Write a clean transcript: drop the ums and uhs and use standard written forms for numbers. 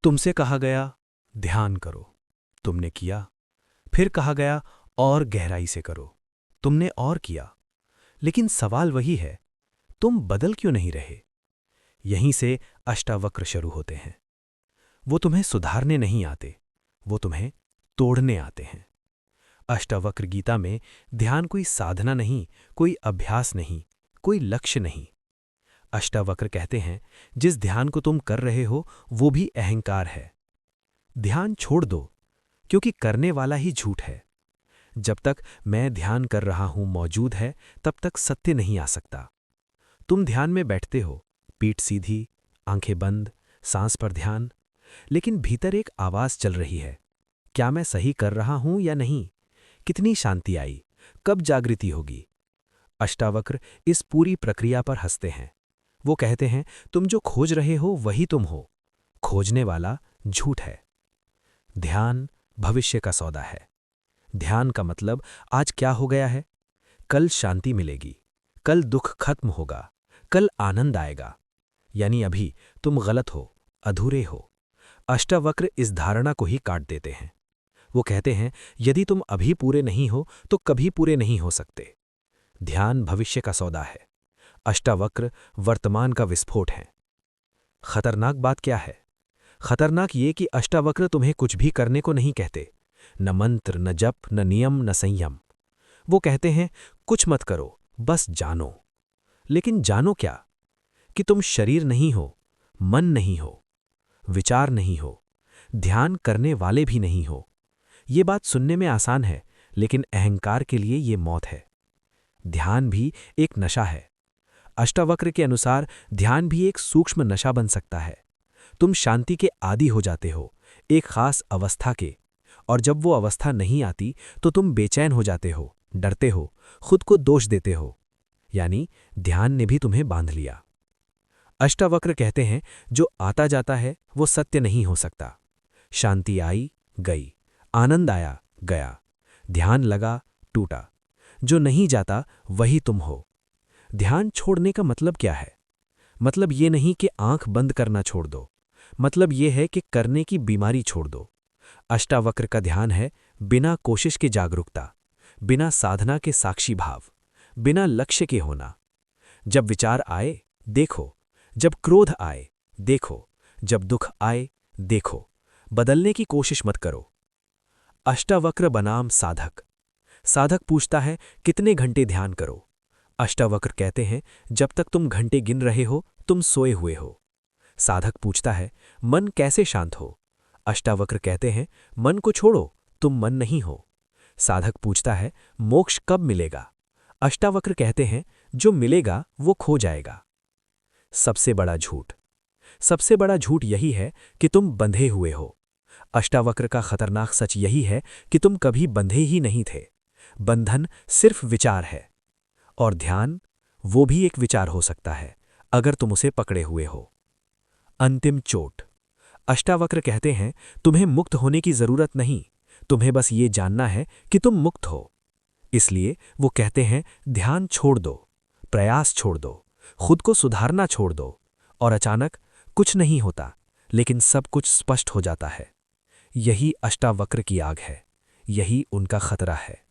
तुमसे कहा गया ध्यान करो, तुमने किया। फिर कहा गया और गहराई से करो, तुमने और किया। लेकिन सवाल वही है, तुम बदल क्यों नहीं रहे? यहीं से अष्टावक्र शुरू होते हैं। वो तुम्हें सुधारने नहीं आते, वो तुम्हें तोड़ने आते हैं। अष्टावक्र गीता में ध्यान कोई साधना नहीं, कोई अभ्यास नहीं, कोई लक्ष्य नहीं। अष्टावक्र कहते हैं, जिस ध्यान को तुम कर रहे हो वो भी अहंकार है। ध्यान छोड़ दो, क्योंकि करने वाला ही झूठ है। जब तक मैं ध्यान कर रहा हूं मौजूद है, तब तक सत्य नहीं आ सकता। तुम ध्यान में बैठते हो, पीठ सीधी, आंखें बंद, सांस पर ध्यान, लेकिन भीतर एक आवाज चल रही है। क्या मैं सही कर रहा हूं या नहीं? कितनी शांति आई? कब जागृति होगी? अष्टावक्र इस पूरी प्रक्रिया पर हंसते हैं। वो कहते हैं, तुम जो खोज रहे हो वही तुम हो, खोजने वाला झूठ है। ध्यान भविष्य का सौदा है। ध्यान का मतलब आज क्या हो गया है, कल शांति मिलेगी, कल दुख खत्म होगा, कल आनंद आएगा। यानी अभी तुम गलत हो, अधूरे हो। अष्टावक्र इस धारणा को ही काट देते हैं। वो कहते हैं, यदि तुम अभी पूरे नहीं हो तो कभी पूरे नहीं हो सकते। ध्यान भविष्य का सौदा है, अष्टावक्र वर्तमान का विस्फोट है। खतरनाक बात क्या है? खतरनाक ये कि अष्टावक्र तुम्हें कुछ भी करने को नहीं कहते, न मंत्र, न जप, न नियम, न संयम। वो कहते हैं, कुछ मत करो, बस जानो। लेकिन जानो क्या? कि तुम शरीर नहीं हो, मन नहीं हो, विचार नहीं हो, ध्यान करने वाले भी नहीं हो। ये बात सुनने में आसान है, लेकिन अहंकार के लिए ये मौत है। ध्यान भी एक नशा है। अष्टावक्र के अनुसार ध्यान भी एक सूक्ष्म नशा बन सकता है। तुम शांति के आदी हो जाते हो, एक खास अवस्था के, और जब वो अवस्था नहीं आती तो तुम बेचैन हो जाते हो, डरते हो, खुद को दोष देते हो। यानी ध्यान ने भी तुम्हें बांध लिया। अष्टावक्र कहते हैं, जो आता जाता है वो सत्य नहीं हो सकता। शांति आई, गई, आनंद आया, गया, ध्यान लगा, टूटा। जो नहीं जाता वही तुम हो। ध्यान छोड़ने का मतलब क्या है? मतलब ये नहीं कि आंख बंद करना छोड़ दो, मतलब ये है कि करने की बीमारी छोड़ दो। अष्टावक्र का ध्यान है बिना कोशिश के जागरूकता, बिना साधना के साक्षी भाव, बिना लक्ष्य के होना। जब विचार आए, देखो। जब क्रोध आए, देखो। जब दुख आए, देखो। बदलने की कोशिश मत करो। अष्टावक्र बनाम साधक। साधक पूछता है, कितने घंटे ध्यान करो? अष्टावक्र कहते हैं, जब तक तुम घंटे गिन रहे हो तुम सोए हुए हो। साधक पूछता है, मन कैसे शांत हो? अष्टावक्र कहते हैं, मन को छोड़ो, तुम मन नहीं हो। साधक पूछता है, मोक्ष कब मिलेगा? अष्टावक्र कहते हैं, जो मिलेगा वो खो जाएगा। सबसे बड़ा झूठ। सबसे बड़ा झूठ यही है कि तुम बंधे हुए हो। अष्टावक्र का खतरनाक सच यही है कि तुम कभी बंधे ही नहीं थे। बंधन सिर्फ विचार है, और ध्यान वो भी एक विचार हो सकता है अगर तुम उसे पकड़े हुए हो। अंतिम चोट। अष्टावक्र कहते हैं, तुम्हें मुक्त होने की जरूरत नहीं, तुम्हें बस ये जानना है कि तुम मुक्त हो। इसलिए वो कहते हैं, ध्यान छोड़ दो, प्रयास छोड़ दो, खुद को सुधारना छोड़ दो, और अचानक कुछ नहीं होता, लेकिन सब कुछ स्पष्ट हो जाता है। यही अष्टावक्र की आग है, यही उनका खतरा है।